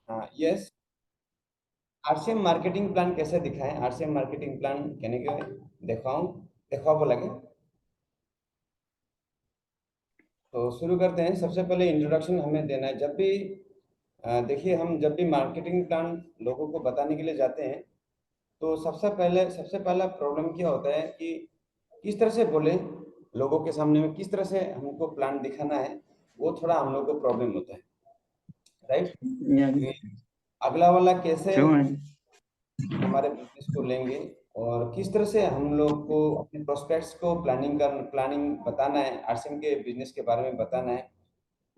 Yes. RCM marketing plan कैसे दिखाएं? RCM marketing plan कहने के दिखाऊं, दिखाओ बोला। तो शुरू करते हैं। सबसे पहले इंट्रोडक्शन हमें देना है। जब भी देखिए, हम जब भी मार्केटिंग प्लान लोगों को बताने के लिए जाते हैं, तो सबसे पहला प्रॉब्लम क्या होता है कि किस तरह से बोले, लोगों के सामने में किस तरह से हमको प्लान दिखाना है, वो थोड़ा हम लोग को प्रॉब्लम होता है, राइट। Yeah, अगला वाला कैसे true, and हमारे बिजनेस को लेंगे, और किस तरह से हम लोग को अपने प्रोस्पेक्ट्स को प्लानिंग बताना है, आरसीएम के बिजनेस के बारे में बताना है,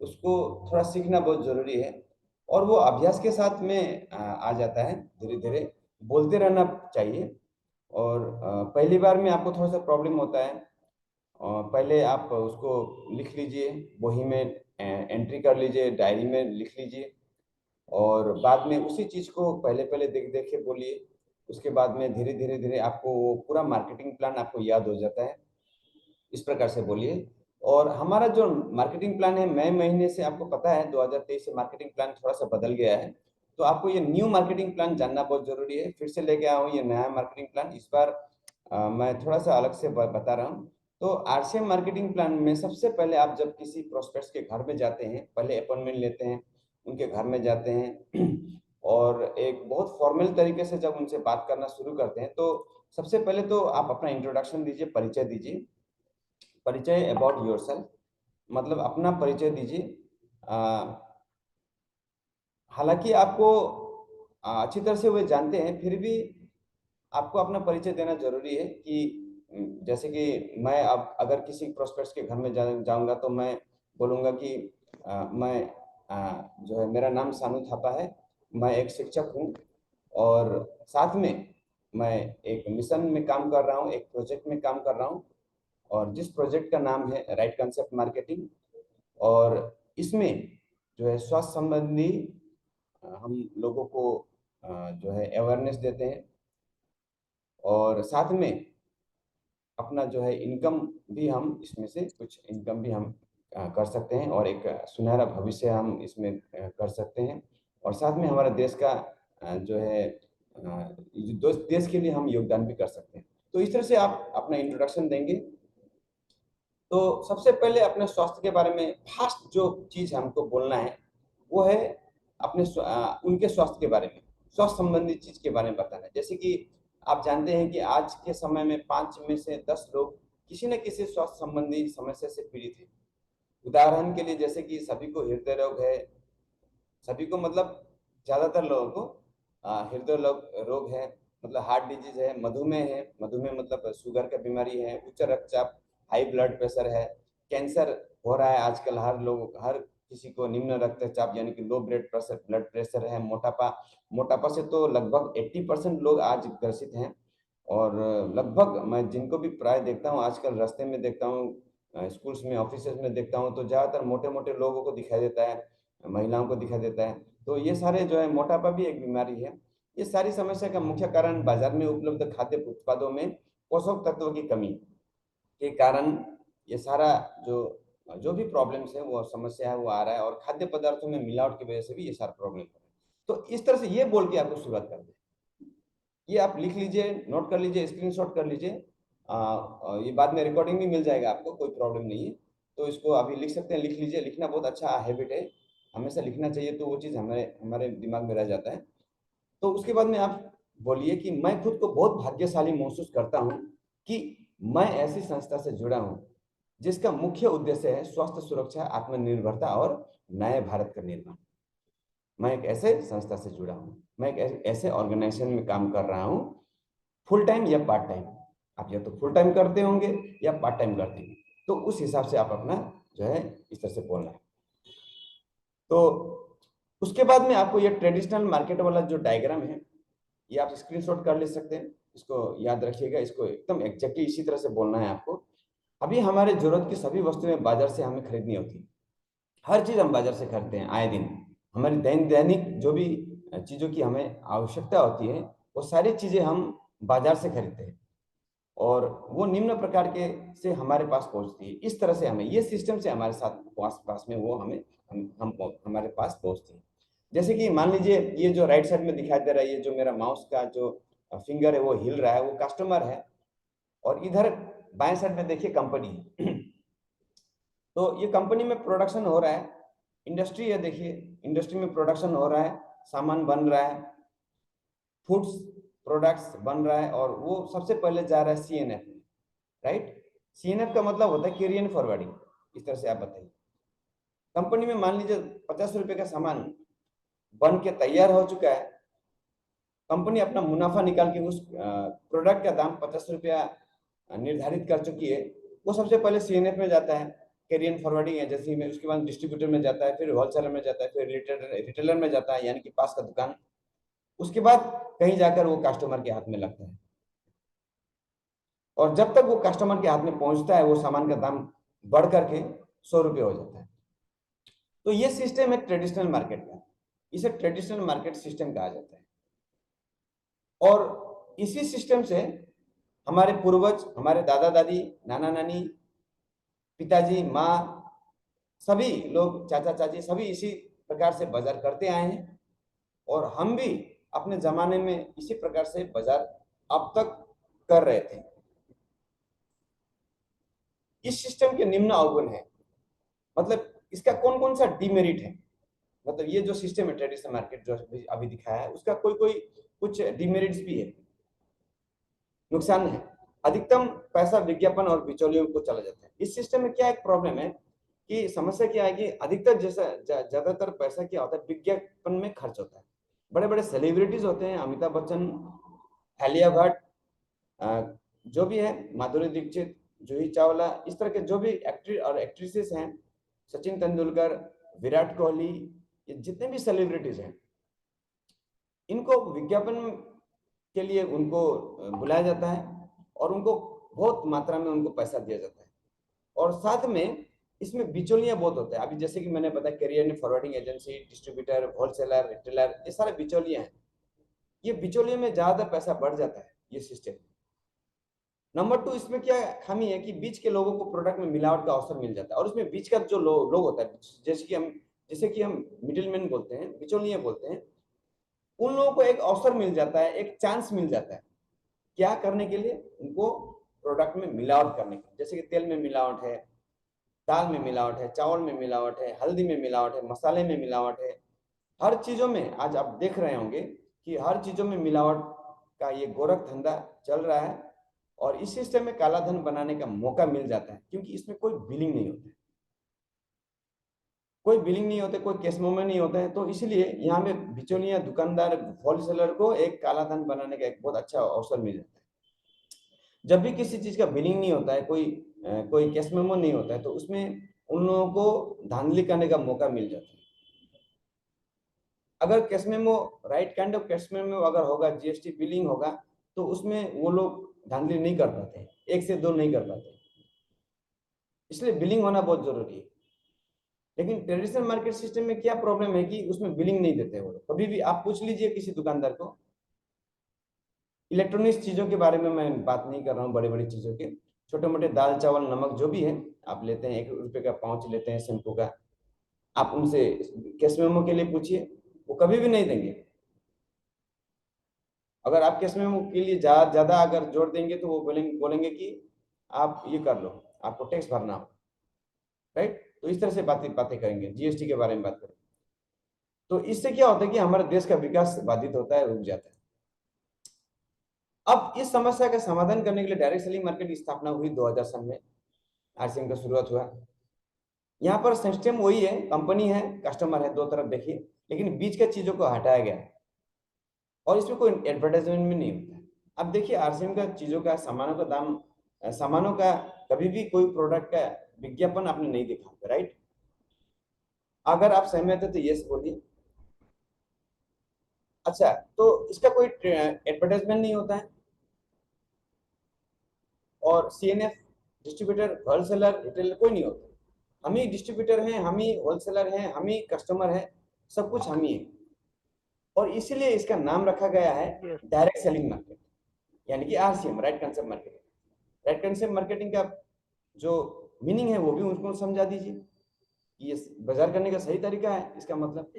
उसको थोड़ा सीखना बहुत जरूरी है। और वो अभ्यास के साथ में आ जाता है, धीरे धीरे बोलते रहना चाहिए। और पहली बार में आपको थोड़ा सा प्रॉब्लम होता है। पहले आप उसको लिख लीजिए, वही में एंट्री कर लीजिए, डायरी में लिख लीजिए, और बाद में उसी चीज को पहले पहले देख देख के बोलिए। उसके बाद में धीरे धीरे धीरे आपको वो पूरा मार्केटिंग प्लान आपको याद हो जाता है। इस प्रकार से बोलिए। और हमारा जो मार्केटिंग प्लान है, मई महीने से आपको पता है 2023 से मार्केटिंग प्लान थोड़ा सा बदल गया है। तो आपको ये न्यू मार्केटिंग प्लान जानना बहुत जरूरी है। फिर से लेके आया हूँ ये नया मार्केटिंग प्लान। इस बार मैं थोड़ा सा अलग से बता रहा हूँ। तो आरसीएम मार्केटिंग प्लान में सबसे पहले आप जब किसी प्रोस्पेक्ट्स के घर में जाते हैं, पहले अपॉइंटमेंट लेते हैं, उनके घर में जाते हैं और एक बहुत फॉर्मल तरीके से जब उनसे बात करना शुरू करते हैं, तो सबसे पहले तो आप अपना इंट्रोडक्शन दीजिए, परिचय दीजिए। परिचय अबाउट योरसेल्फ, मतलब अपना परिचय दीजिए। हालांकि आपको अच्छी तरह से वे जानते हैं, फिर भी आपको अपना परिचय देना जरूरी है कि जैसे कि मैं अब अगर किसी प्रोस्पेक्ट्स के घर में जाऊंगा, तो मैं बोलूंगा कि मैं जो है, मेरा नाम सानू थापा है, मैं एक शिक्षक हूँ, और साथ में मैं एक मिशन में काम कर रहा हूँ, एक प्रोजेक्ट में काम कर रहा हूँ, और जिस प्रोजेक्ट का नाम है राइट कंसेप्ट मार्केटिंग। और इसमें जो है स्वास्थ्य संबंधी हम लोगों को जो है अवेयरनेस देते हैं, और साथ में अपना जो है इनकम भी, हम इसमें से कुछ इनकम भी हम कर सकते हैं, और एक सुनहरा भविष्य हम इसमें कर सकते हैं। और साथ में हमारे देश का जो है देश के लिए हम योगदान भी कर सकते हैं। तो इस तरह से आप अपना इंट्रोडक्शन देंगे। तो सबसे पहले अपने स्वास्थ्य के बारे में फर्स्ट जो चीज हमको बोलना है, वो है उनके स्वास्थ्य के बारे में, स्वास्थ्य संबंधी चीज के बारे में बताना है। जैसे कि आप जानते हैं कि आज के समय में 5 में से 10 लोग किसी न किसी स्वास्थ्य संबंधी समस्या से पीड़ित हैं। उदाहरण के लिए, जैसे कि सभी को हृदय रोग है, सभी को मतलब ज्यादातर लोगों को हृदय रोग है, मतलब हार्ट डिजीज है, मधुमेह है, मधुमेह मतलब शुगर का बीमारी है, उच्च रक्तचाप, हाई ब्लड प्रेशर है, कैंसर हो रहा है आजकल, हर किसी को निम्न रक्तचाप यानी कि लो ब्लड प्रेशर है, मोटापा, मोटापा से तो लगभग 80% लोग आज ग्रसित हैं। और लगभग मैं जिनको भी प्राय देखता हूँ आजकल, रास्ते में देखता हूँ, स्कूल्स में, ऑफिस में देखता हूँ, तो ज्यादातर मोटे मोटे लोगों को दिखाई देता है, महिलाओं को दिखाई देता है। तो ये सारे जो है, मोटापा भी एक बीमारी है। ये सारी समस्या का मुख्य कारण बाजार में उपलब्ध खाद्य उत्पादों में पोषक तत्वों की कमी के कारण ये सारा जो जो भी प्रॉब्लम्स है, वो समस्या है, वो आ रहा है। और खाद्य पदार्थों में मिलावट की वजह से भी ये सारा प्रॉब्लम हो रहा है। तो इस तरह से ये बोल के आपको शुरुआत कर दे, ये आप लिख लीजिए, नोट कर लीजिए, स्क्रीनशॉट कर लीजिए। ये बाद में रिकॉर्डिंग भी मिल जाएगा आपको, कोई प्रॉब्लम नहीं है। तो इसको अभी लिख सकते हैं, लिख लीजिए। लिखना बहुत अच्छा हैबिट है, हमेशा लिखना चाहिए, तो वो चीज़ हमारे हमारे दिमाग में रह जाता है। तो उसके बाद में आप बोलिए कि मैं खुद को बहुत भाग्यशाली महसूस करता हूँ कि मैं ऐसी संस्था से जुड़ा हूँ जिसका मुख्य उद्देश्य है स्वास्थ्य सुरक्षा, आत्मनिर्भरता और नए भारत का निर्माण। मैं एक ऐसे संस्था से जुड़ा हूँ, मैं एक ऐसे ऑर्गेनाइजेशन में काम कर रहा हूँ, फुल टाइम या पार्ट टाइम। आप या तो फुल टाइम करते होंगे या पार्ट टाइम करते होंगे, तो उस हिसाब से आप अपना जो है इस तरह से बोलना है। तो उसके बाद में आपको ये ट्रेडिशनल मार्केट वाला जो डायग्राम है, ये आप स्क्रीनशॉट कर ले सकते हैं। इसको याद रखिएगा, इसको एकदम एग्जैक्टली इसी तरह से बोलना है आपको। अभी हमारे जरूरत की सभी वस्तुएं बाजार से हमें खरीदनी होती है। हर चीज हम बाजार से खरीदते हैं आए दिन। हमारी दैनिक जो भी चीजों की हमें आवश्यकता होती है, वो सारी चीजें हम बाजार से खरीदते हैं, और वो निम्न प्रकार के से हमारे पास पहुंचती है। इस तरह से हमें ये सिस्टम से हमारे साथ पास पास में वो हमें हमारे पास पहुंचती है। जैसे कि मान लीजिए ये जो राइट साइड में दिखाई दे रहा है, ये जो मेरा माउस का जो फिंगर है वो हिल रहा है, वो कस्टमर है। और इधर बाएं साइड में देखिए कंपनी है। तो ये कंपनी में प्रोडक्शन हो रहा है, इंडस्ट्री है, देखिए इंडस्ट्री में प्रोडक्शन हो रहा है, सामान बन रहा है, फूड्स प्रोडक्ट्स बन रहा है, और वो सबसे पहले जा रहा है सीएनएफ में, राइट। सीएनएफ का मतलब होता है कैरियर फॉरवर्डिंग। इस तरह से आप बताइए, कंपनी में मान लीजिए 50 रुपए का सामान बन के तैयार हो चुका है, कंपनी अपना मुनाफा निकाल के उस प्रोडक्ट का दाम 50 रुपया निर्धारित कर चुकी है, वो सबसे पहले सीएनएफ में जाता है, कैरियर फॉरवर्डिंग एजेंसी में, उसके बाद डिस्ट्रीब्यूटर में जाता है, फिर होलसेलर में जाता है, फिर रिटेलर में जाता है, यानी कि पास का दुकान, उसके बाद कहीं जाकर वो कस्टमर के हाथ में लगता है। और जब तक वो कस्टमर के हाथ में पहुंचता है, वो सामान का दाम बढ़ करके 100 रुपये हो जाता है। तो ये सिस्टम है ट्रेडिशनल मार्केट का, इसे ट्रेडिशनल मार्केट सिस्टम कहा जाता है। और इसी सिस्टम से हमारे पूर्वज, हमारे दादा दादी, नाना नानी, पिताजी, माँ, सभी लोग, चाचा चाची, सभी इसी प्रकार से बाजार करते आए हैं। और हम भी अपने जमाने में इसी प्रकार से बाजार अब तक कर रहे थे। इस सिस्टम के निम्न अवगुण है, मतलब इसका कौन कौन सा डिमेरिट है, मतलब ये जो सिस्टम है ट्रेडिशनल मार्केट जो अभी दिखाया है, उसका कोई कोई कुछ डिमेरिट्स भी है, नुकसान है। अधिकतम पैसा विज्ञापन और बिचौलियों को चला जाता है। इस सिस्टम में क्या एक प्रॉब्लम है कि समस्या क्या है कि अधिकतर जैसा ज्यादातर पैसा क्या होता है, विज्ञापन में खर्च होता है। बड़े बड़े सेलिब्रिटीज होते हैं, अमिताभ बच्चन, आलिया भट्ट, जो भी है, माधुरी दीक्षित, जूही चावला, इस तरह के जो भी एक्टर और एक्ट्रेसेस हैं, सचिन तेंदुलकर, विराट कोहली, ये जितने भी सेलिब्रिटीज हैं, इनको विज्ञापन के लिए उनको बुलाया जाता है, और उनको बहुत मात्रा में उनको पैसा दिया जाता है। और साथ में इसमें बिचौलियां बहुत होते हैं। अभी जैसे कि मैंने बताया, carrier forwarding agency, distributor, wholesaler, retailer, ये सारे बिचौलियां हैं। ये बिचौलियों में ज्यादा पैसा बढ़ जाता है ये सिस्टम। नंबर 2, इसमें क्या खामी है कि बीच के लोगों को प्रोडक्ट में मिलावट का अवसर मिल जाता है। और उसमें बीच का जो लोग होता है, जैसे कि हम मिडिल मैन बोलते हैं, बिचौलिया बोलते हैं, उन लोगों को एक अवसर मिल जाता है, एक चांस मिल जाता है, क्या करने के लिए, उनको प्रोडक्ट में मिलावट करने के लिए। जैसे कि तेल में मिलावट है, दाल में मिलावट है, चावल में मिलावट है, हल्दी में मिलावट है, मसाले में मिलावट है, हर चीजों में आज आप देख रहे होंगे कि हर चीजों में मिलावट का ये गोरख धंधा चल रहा है। और इस सिस्टम में काला धन बनाने का मौका मिल जाता है, क्योंकि इसमें कोई बिलिंग नहीं होता है, कोई बिलिंग नहीं होता, कोई कैश मोमेंट नहीं होता है। तो इसलिए यहाँ पे बिचौलिया, दुकानदार, होलसेलर को एक काला धन बनाने का एक बहुत अच्छा अवसर मिल जाता है। जब भी किसी चीज का बिलिंग नहीं होता है, कोई कैश मेमो नहीं होता है, तो उसमें उन लोगों को धांधली करने का मौका मिल जाता है। अगर cash memo, right kind of cash memo अगर होगा, जीएसटी बिलिंग होगा, तो उसमें वो लोग धांधली नहीं कर पाते, एक से दो नहीं कर पाते, इसलिए बिलिंग होना बहुत जरूरी है। लेकिन ट्रेडिशनल मार्केट सिस्टम में क्या प्रॉब्लम है कि उसमें बिलिंग नहीं देते वो लोग। कभी भी आप पूछ लीजिए किसी दुकानदार को, इलेक्ट्रॉनिक्स चीजों के बारे में मैं बात नहीं कर रहा हूँ, बड़ी बड़ी चीजों के, छोटे मोटे दाल चावल नमक जो भी है, आप लेते हैं, 1 रुपए का पाउच लेते हैं शैम्पू का, आप उनसे कैश मेमो के लिए पूछिए, वो कभी भी नहीं देंगे। अगर आप कैश मेमो के लिए ज्यादा अगर जोर देंगे, तो वो बोलेंगे कि आप ये कर लो, आपको टैक्स भरना हो, राइट। तो इस तरह से बातें बातें करेंगे, जीएसटी के बारे में बात करेंगे। तो इससे क्या होता है कि हमारे देश का विकास बाधित होता है, रुक जाता है। अब इस समस्या का समाधान करने के लिए डायरेक्ट सेलिंग मार्केट की स्थापना हुई 2000 सन में, आरसीएम का शुरुआत हुआ। यहाँ पर सिस्टम वही है, कंपनी है, कस्टमर है, दो तरफ देखिए, लेकिन बीच के चीजों को हटाया गया है, और इसमें कोई एडवर्टाइजमेंट भी नहीं होता है। अब देखिए आरसीएम का चीजों का, सामानों का दाम, सामानों का, कभी भी कोई प्रोडक्ट का विज्ञापन आपने नहीं देखा होगा, राइट। अगर आप सहमत है तो यस बोलिए। अच्छा, तो इसका कोई एडवर्टाइजमेंट नहीं होता है, और सीएनएफ, डिस्ट्रीब्यूटर, होलसेलर, रिटेलर कोई नहीं होता। हम ही डिस्ट्रीब्यूटर हैं, हम ही होलसेलर हैं, हम ही कस्टमर हैं, सब कुछ हम ही है। और इसीलिए इसका नाम रखा गया है डायरेक्ट सेलिंग मार्केट, यानी कि RCM, right concept marketing. Right concept marketing का जो मीनिंग है वो भी उनको समझा दीजिए, ये बाजार करने का सही तरीका है, इसका मतलब।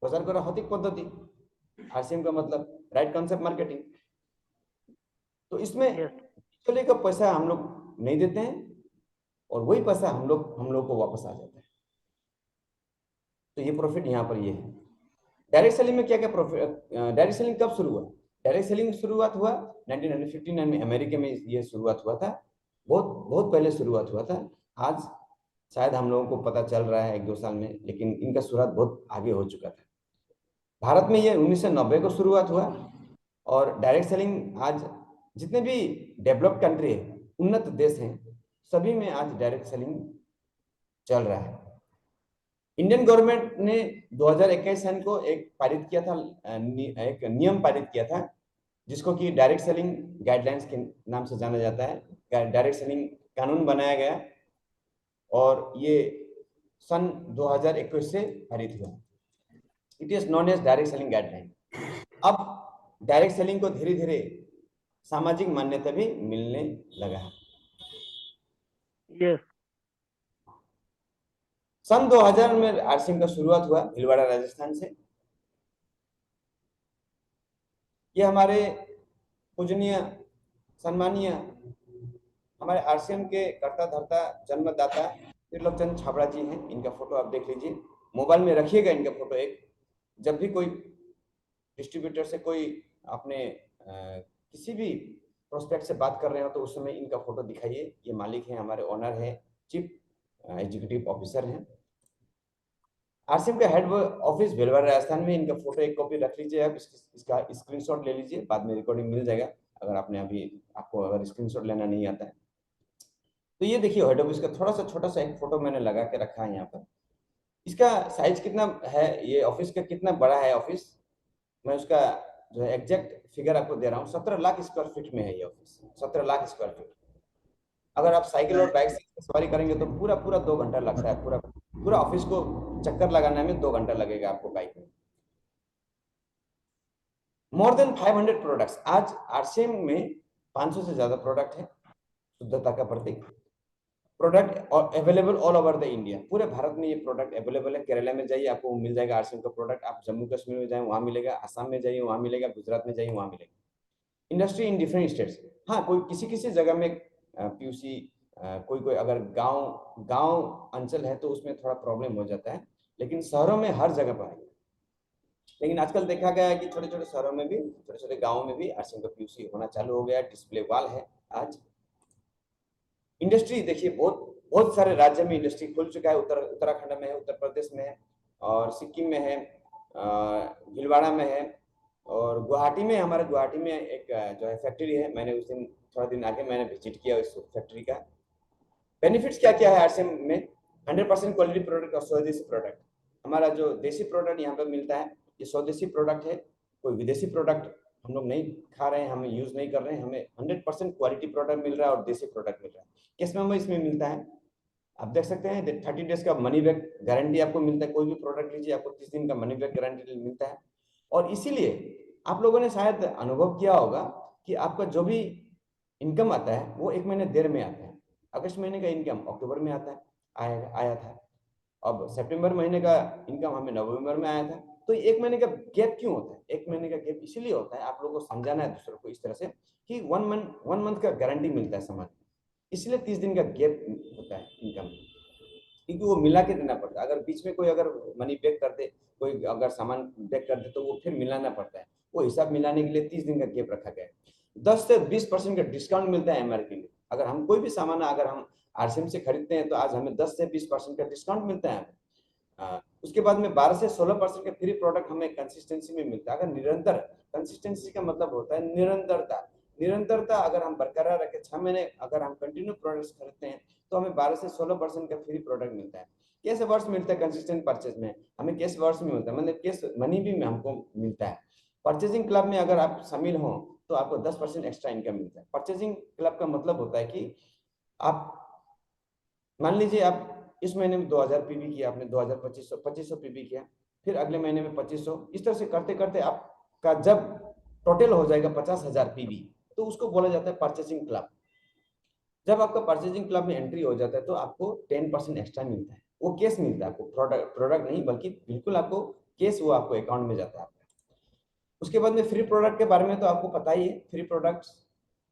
प्रचार करा सठिक पद्धति, आरसीएम का मतलब राइट कॉन्सेप्ट मार्केटिंग। तो इसमें यस बिचौलिए का पैसा हम लोग नहीं देते हैं और वही पैसा हम लोग को वापस आ जाता है। तो ये प्रॉफिट यहाँ पर ये है। डायरेक्ट सेलिंग में क्या क्या प्रॉफिट, डायरेक्ट सेलिंग कब शुरू हुआ? डायरेक्ट सेलिंग शुरुआत हुआ 1959 में, अमेरिका में ये शुरुआत हुआ था। बहुत बहुत पहले शुरुआत हुआ था। आज शायद हम लोगों को पता चल रहा है 1-2 साल में, लेकिन इनका शुरुआत बहुत आगे हो चुका था। भारत में ये 1990 को शुरुआत हुआ। और डायरेक्ट सेलिंग आज जितने भी डेवलप्ड कंट्री है, उन्नत देश हैं, सभी में आज डायरेक्ट सेलिंग चल रहा है। इंडियन गवर्नमेंट ने 2021 सन को एक पारित किया था, एक नियम पारित किया था, जिसको कि डायरेक्ट सेलिंग गाइडलाइंस के नाम से जाना जाता है। डायरेक्ट सेलिंग कानून बनाया गया और ये सन 2021 से पारित हुआ। It is known as direct selling guideline. अब डायरेक्ट सेलिंग को धीरे धीरे सामाजिक मान्यता भी मिलने लगा है। यस सन 2000 में आरसीएम का शुरुआत हुआ भीलवाड़ा राजस्थान से। ये हमारे पूजनीय सम्मानीय हमारे आरसीएम के कर्ता धर्ता जन्मदाता त्रिलोकचंद छाबड़ा जी हैं। इनका फोटो आप देख लीजिए, मोबाइल में रखिएगा इनका फोटो एक। जब भी कोई डिस्ट्रीब्यूटर से कोई अपने किसी भी प्रोस्पेक्ट से बात कर रहे हो तो उस समय इनका फोटो दिखाइए। ये मालिक हैं, हमारे ओनर है, चीफ एग्जीक्यूटिव ऑफिसर हैं। आरसीएम का हेड ऑफिस भीलवाड़ा राजस्थान में। इनका फोटो एक कॉपी रख लीजिए आप, इसका स्क्रीनशॉट ले लीजिए, बाद में रिकॉर्डिंग मिल जाएगा अगर आपने अभी आपको अगर स्क्रीनशॉट लेना नहीं आता है तो। ये देखिए हेड ऑफिस का थोड़ा सा छोटा सा एक फोटो मैंने लगा के रखा है यहाँ पर। इसका साइज कितना है, ये ऑफिस का कितना बड़ा है ऑफिस, मैं उसका जो है एग्जैक्ट फिगर आपको दे रहा हूँ। 17 लाख स्क्वायर फीट में है ये ऑफिस, 17 लाख स्क्वायर फीट। अगर आप साइकिल और बाइक से सवारी करेंगे तो पूरा पूरा 2 घंटा लगता है, पूरा पूरा ऑफिस को चक्कर लगाने में 2 घंटा लगेगा आपको बाइक में। मोर देन 500 प्रोडक्ट्स, आज आरसीएम में 500 से ज्यादा प्रोडक्ट है, शुद्धता का प्रतीक। Product available all over the India, पूरे भारत में ये प्रोडक्ट अवेलेबल है। केरला में जाइए आपको मिल जाएगा आरसीएम का प्रोडक्ट, आप जम्मू कश्मीर में जाए वहां मिलेगा, आसाम में जाइए वहां मिलेगा, गुजरात में जाइए वहां मिलेगा। Industry in different states. हाँ, कोई किसी किसी जगह में पीयूसी, कोई कोई अगर गांव गांव अंचल है तो उसमें थोड़ा प्रॉब्लम हो जाता है, लेकिन शहरों में हर जगह पर है। लेकिन आजकल देखा गया है कि छोटे छोटे शहरों में भी, छोटे छोटे गाँव में भी आरसीएम का पीयूसी होना चालू हो गया है। डिस्प्ले वाल है आज। इंडस्ट्री देखिए, बहुत बहुत सारे राज्य में इंडस्ट्री खुल चुका है। उत्तराखंड में है, उत्तर प्रदेश में है, और सिक्किम में है, भीलवाड़ा में है, और गुवाहाटी में, हमारे गुवाहाटी में एक जो है फैक्ट्री है। मैंने उस दिन थोड़ा दिन आगे मैंने विजिट किया उस फैक्ट्री का। बेनिफिट्स क्या क्या है आरसीएम में? 100% क्वालिटी प्रोडक्ट और स्वदेशी प्रोडक्ट। हमारा जो देसी प्रोडक्ट यहाँ पे मिलता है ये स्वदेशी प्रोडक्ट है। कोई विदेशी प्रोडक्ट हम लोग नहीं खा रहे हैं, हमें यूज नहीं कर रहे हैं। हमें 100% क्वालिटी प्रोडक्ट मिल रहा है और देसी प्रोडक्ट मिल रहा है। किस में इसमें मिलता है आप देख सकते हैं, 30 डेज का मनी बैक गारंटी आपको मिलता है। कोई भी प्रोडक्ट लीजिए आपको 30 दिन का मनी बैक गारंटी मिलता है। और इसीलिए आप लोगों ने शायद अनुभव किया होगा कि आपका जो भी इनकम आता है वो 1 महीने देर में आता है। अगस्त महीने का इनकम अक्टूबर में आता है, आया था। अब सितंबर महीने का इनकम हमें नवंबर में आया था। तो 1 महीने का गैप क्यों होता है? 1 महीने का गैप इसीलिए होता है, आप लोगों को समझाना है दूसरों को इस तरह से कि 1 मंथ का गारंटी मिलता है सामान, इसलिए 30 दिन का गैप होता है इनकम, क्योंकि वो मिला के देना पड़ता है। अगर बीच में कोई अगर मनी बैक कर दे, कोई अगर सामान बैक कर दे तो वो फिर मिलाना पड़ता है। वो हिसाब मिलाने के लिए 30 दिन का गैप रखा गया है। 10 से 20% का डिस्काउंट मिलता है एमआरपी में। अगर हम कोई भी सामान अगर हम आरसीएम से खरीदते हैं तो आज हमें 10 से 20% का डिस्काउंट मिलता है। उसके बाद में 12 से 16% का फ्री प्रोडक्ट हमें कंसिस्टेंसी में मिलता है। अगर निरंतर, कंसिस्टेंसी का मतलब होता है निरंतरता। निरंतरता अगर हम बरकरार रखें, 6 महीने अगर हम कंटिन्यू प्रोडक्ट्स खरीदते हैं तो हमें 12 से 16% का फ्री प्रोडक्ट मिलता है। कैसे वर्ष मिलता है? कंसिस्टेंट परचेज में हमें कैश वर्ष में मिलता है, मतलब कैश मनी भी हमको मिलता है। परचेजिंग क्लब में अगर आप शामिल हो तो आपको 10% एक्स्ट्रा इनकम मिलता है। परचेजिंग क्लब का मतलब होता है कि आप मान लीजिए आप इस महीने में 2000 पीबी किया आपने, 2000 2500 पीबी किया, फिर अगले महीने में 2500, इस तरह से करते करते आपका जब टोटल हो जाएगा 50,000 पीबी तो उसको बोला जाता है परचेसिंग क्लब। जब आपका परचेजिंग क्लब में एंट्री हो जाता है तो आपको 10% एक्स्ट्रा मिलता है। वो कैश मिलता है आपको, प्रोडक्ट नहीं बल्कि बिल्कुल आपको कैश वो आपको अकाउंट में जाता है आपका। उसके बाद में फ्री प्रोडक्ट के बारे में तो आपको पता ही है। फ्री प्रोडक्ट्स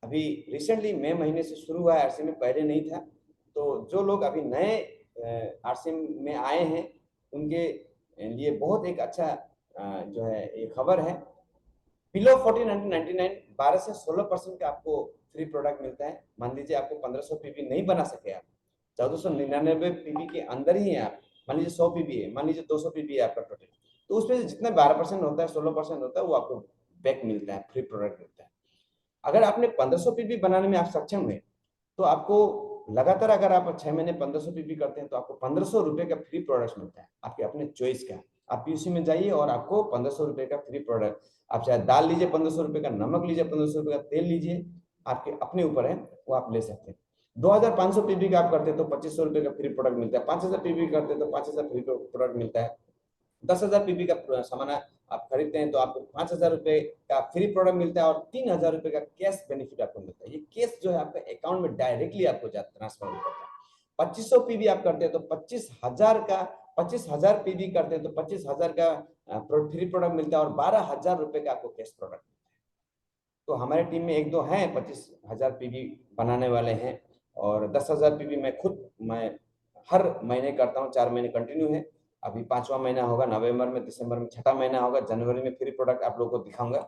अभी रिसेंटली मई महीने से शुरू हुआ है आरसीएम में, पहले नहीं था। तो जो लोग अभी नए आरसीएम में आए हैं उनके लिए बहुत एक अच्छा जो है ये खबर है। बिलो 1499 12 से 16% का आपको फ्री प्रोडक्ट मिलता है। मान लीजिए आपको 1500 पीबी नहीं बना सके आप, 1499 पीबी के अंदर ही है आप, मान लीजिए 100 पीबी है, मान लीजिए 200 पीबी है आपका टोटल, तो उसमें से जितना 12% होता है 16% होता है वो आपको बैक मिलता है, फ्री प्रोडक्ट मिलता है। अगर आपने 1500 पीबी बनाने में आप सक्षम हुए तो आपको लगातार, अगर आप 6 महीने 1500 पीबी करते हैं तो आपको 1500 रुपए का फ्री प्रोडक्ट मिलता है आपके अपने चॉइस का। आप पीयूसी में जाइए और आपको 1500 रुपए का फ्री प्रोडक्ट, आप चाहे दाल लीजिए 1500 रुपए का, नमक लीजिए 1500 रुपए का, तेल लीजिए, आपके अपने ऊपर है, वो आप ले सकते हैं। 2500 पीबी का आप करते हैं तो 2500 रुपए का फ्री प्रोडक्ट मिलता है। 5000 पीबी करते हैं तो 5000 फ्री प्रोडक्ट मिलता है। 10,000 पीबी का सामान आप खरीदते हैं तो आपको 5,000 रुपए का फ्री प्रोडक्ट मिलता है और 3,000 रुपए का कैश बेनिफिट आपको मिलता है। ये कैश जो है आपके अकाउंट में डायरेक्टली आपको ट्रांसफर होता है। 2500 पीबी आप करते हैं तो 25,000 का, 25,000 पीबी करते हैं तो 25,000 का फ्री प्रोडक्ट मिलता है और 12,000 रुपए का आपको कैश प्रोडक्ट। तो हमारे टीम में एक दो हैं 25,000 पीबी बनाने वाले हैं, और 10,000 पीबी मैं हर महीने करता हूँ, 4 महीने कंटिन्यू है। अभी 5वां महीना होगा नवंबर में, दिसंबर में 6ठा महीना होगा, जनवरी में फ्री प्रोडक्ट आप लोगों को दिखाऊंगा।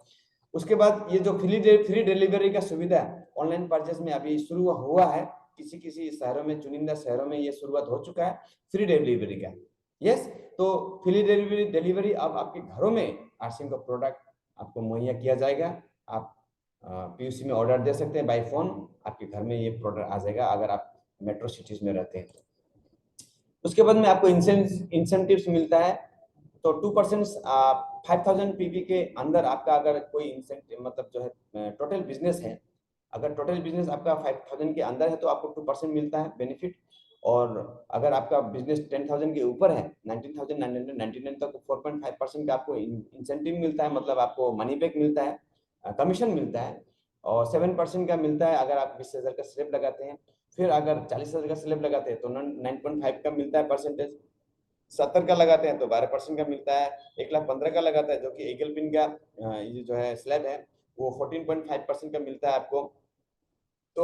उसके बाद ये जो फ्री डिलीवरी का सुविधा ऑनलाइन परचेज में अभी शुरू हुआ है, किसी किसी शहरों में, चुनिंदा शहरों में ये शुरुआत हो चुका है फ्री डिलीवरी का। यस, तो फ्री डिलीवरी अब आपके घरों में आरसीएम का प्रोडक्ट आपको मुहैया किया जाएगा। आप पीयूसी में ऑर्डर दे सकते हैं बाय फोन, आपके घर में ये प्रोडक्ट आ जाएगा अगर आप मेट्रो सिटीज में रहते हैं तो। उसके बाद में आपको इंसेंटिव्स मिलता है। तो 2% 5000 पीबी के अंदर आपका अगर कोई इंसेंटिव, मतलब जो है टोटल बिजनेस है, अगर टोटल बिजनेस आपका 5000 के अंदर है तो आपको 2% मिलता है बेनिफिट। और अगर आपका बिजनेस 10,000 के ऊपर है, 19,999 तक, 4.5% का आपको इंसेंटिव मिलता है, मतलब आपको मनी बैक मिलता है, कमीशन मिलता है। और 7% का मिलता है अगर आप 20,000 का स्लैब लगाते हैं। फिर अगर 40,000 का स्लैब लगाते हैं तो 9.5 का मिलता है परसेंटेज। 70 का लगाते हैं तो 12% का मिलता है। 1,15,000 का लगाता है जो कि ईगल पिन का ये जो है स्लैब है, वो 14.5% का मिलता है आपको। तो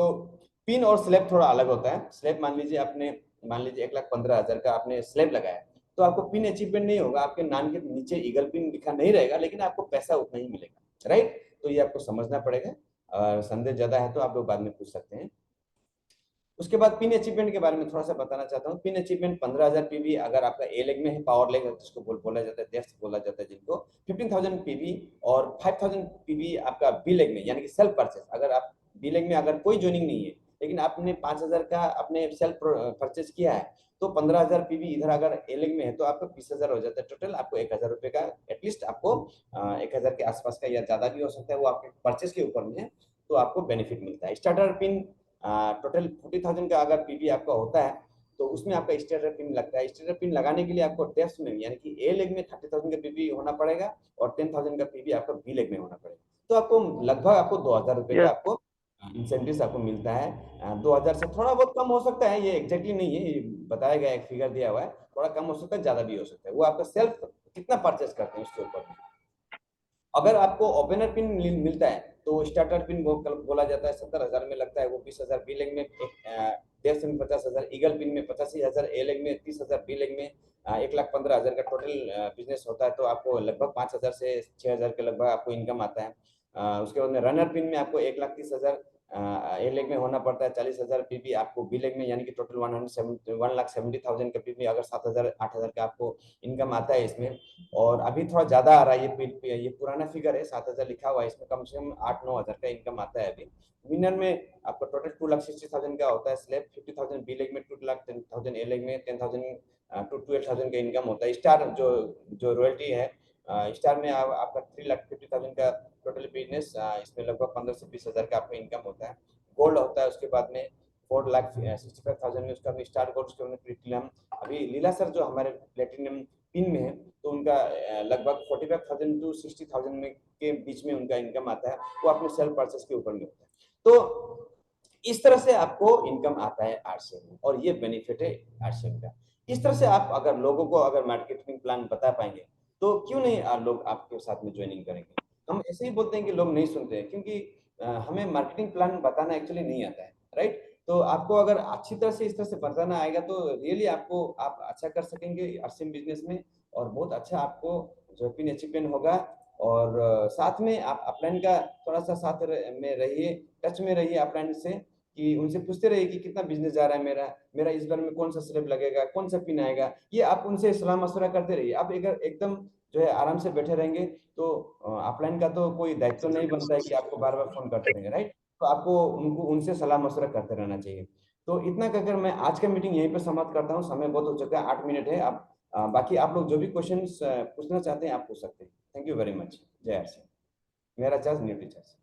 पिन और स्लैब थोड़ा अलग होता है। स्लैब मान लीजिए 1,15,000 का आपने स्लैब लगाया तो आपको पिन अचीवमेंट नहीं होगा, आपके नाम के नीचे ईगल पिन लिखा नहीं रहेगा, लेकिन आपको पैसा उतना ही मिलेगा, राइट। तो ये आपको समझना पड़ेगा, और संदेह ज्यादा है तो आप लोग बाद में पूछ सकते हैं। उसके बाद पिन अचीवमेंट के बारे में थोड़ा सा बताना चाहता हूँ। पिन अचीवमेंट 15,000 पीबी अगर आपका ए लेग में है, पावर लेग जिसको बोला जाता है, डेप्थ बोला जाता है जिनको, 15,000 पीबी, और 5,000 पीबी आपका बी लेग में, यानी कि सेल्फ परचेस। अगर आप बी लेग में अगर कोई ज्वाइनिंग नहीं है लेकिन आपने 5,000 का अपने सेल्फ परचेस किया है, तो 15,000 पीबी इधर अगर ए लेग में है तो आपका 20,000 हो जाता है टोटल। आपको 1,000 रुपए का एटलीस्ट आपको 1,000 के आसपास का या ज्यादा भी हो सकता है, वो आपके परचेस के ऊपर में है, तो आपको बेनिफिट मिलता है। स्टार्टर पिन टोटल 40,000 का अगर पीबी आपका होता है तो उसमें आपका स्टार्टर पिन लगता है। स्टार्टर पिन लगाने के लिए आपको डेप्थ में, यानी कि ए लेग में 30,000 का पीबी होना पड़ेगा और 10,000 का पीबी आपका बी लेग में होना पड़ेगा। तो आपको लगभग आपको 2,000 रुपए का यस। आपको इंसेंटिव आपको मिलता है। 2,000 से थोड़ा बहुत कम हो सकता है, ये एग्जैक्टली नहीं है, ये बताया गया एक फिगर दिया हुआ है, थोड़ा कम हो सकता है ज्यादा भी हो सकता है, वो आपका सेल्फ कितना परचेस करते हैं उसके ऊपर। अगर आपको ओपनर पिन मिलता है तो स्टार्टर पिन बोला जाता है, 70,000 में लगता है, वो 20,000 बी लेग में, 1.5 में 50,000, ईगल पिन में 85,000, ए लेग में 30,000, बी लेग में 1,15,000 का टोटल बिजनेस होता है, तो आपको लगभग 5,000 से 6,000 के लगभग आपको इनकम आता है। उसके बाद में रनर पिन में आपको 1,30,000 ए लेग में होना पड़ता है, 40,000 पीबी आपको बी लेग में, यानी कि टोटल 1,70,000 का पीबी, अगर 7,000 8,000 का आपको इनकम आता है इसमें। और अभी थोड़ा ज्यादा आ रहा है, ये पुराना फिगर है, 7,000 लिखा हुआ है, इसमें कम से कम 8-9 हजार का इनकम आता है अभी। विनर में आपका टोटल 2,60,000 का होता है स्लैब, 50,000 बी लेग में, 2,10,000 ए लेग में, 10,000 टू 12,000 का इनकम होता है। स्टार जो जो रॉयल्टी है, स्टार में आपका 3,50,000 का टोटल बिजनेस, इसमें लगभग 15 से 20,000 का आपका इनकम होता है। गोल्ड होता है उसके बाद में 4,65,000 में, उसका भी स्टार गोल्ड, उसके बाद प्लेटिनम। अभी लीला सर जो हमारे प्लेटिनम पिन में है, तो उनका लगभग 45,000 टू 60,000 में के बीच में उनका इनकम आता है, वो अपने सेल्फ परचेस के ऊपर में होता है। तो इस तरह से आपको इनकम आता है आरसीएम में, और ये बेनिफिट है आरसीएम का। इस तरह से आप अगर लोगों को अगर मार्केटिंग प्लान बता पाएंगे तो क्यों नहीं लोग आपके साथ में ज्वाइनिंग करेंगे। हम ऐसे ही बोलते हैं कि लोग नहीं सुनते हैं, क्योंकि हमें मार्केटिंग प्लान बताना एक्चुअली नहीं आता है, राइट। तो आपको अगर अच्छी तरह से इस तरह से बताना आएगा तो रियली आपको आप अच्छा कर सकेंगे आरसीएम बिजनेस में, और बहुत अच्छा आपको जो पिन अचीवमेंट होगा। और साथ में आप अपलाइन का थोड़ा सा में रहिए, टच में रहिए अपलाइन से, कि उनसे पूछते रहिए कि कितना बिजनेस जा रहा है मेरा, मेरा इस बार में कौन सा स्लैब लगेगा, कौन सा पिन आएगा। ये आप उनसे सलाह मशवरा करते रहिए। आप अगर एकदम जो है आराम से बैठे रहेंगे तो अपलाइन का तो कोई दायित्व नहीं बनता है कि आपको बार बार फोन करते रहेंगे, राइट। तो आपको उनको उनसे सलाह मशवरा करते रहना चाहिए। तो इतना कहकर मैं आज का मीटिंग यहीं पर समाप्त करता हूँ। समय बहुत हो चुका है, 8 मिनट है। आप बाकी आप लोग जो भी क्वेश्चन पूछना चाहते हैं आप पूछ सकते हैं। Thank you very much. जय आर सी। मेरा चार्ज न्यूट्री चार्ज।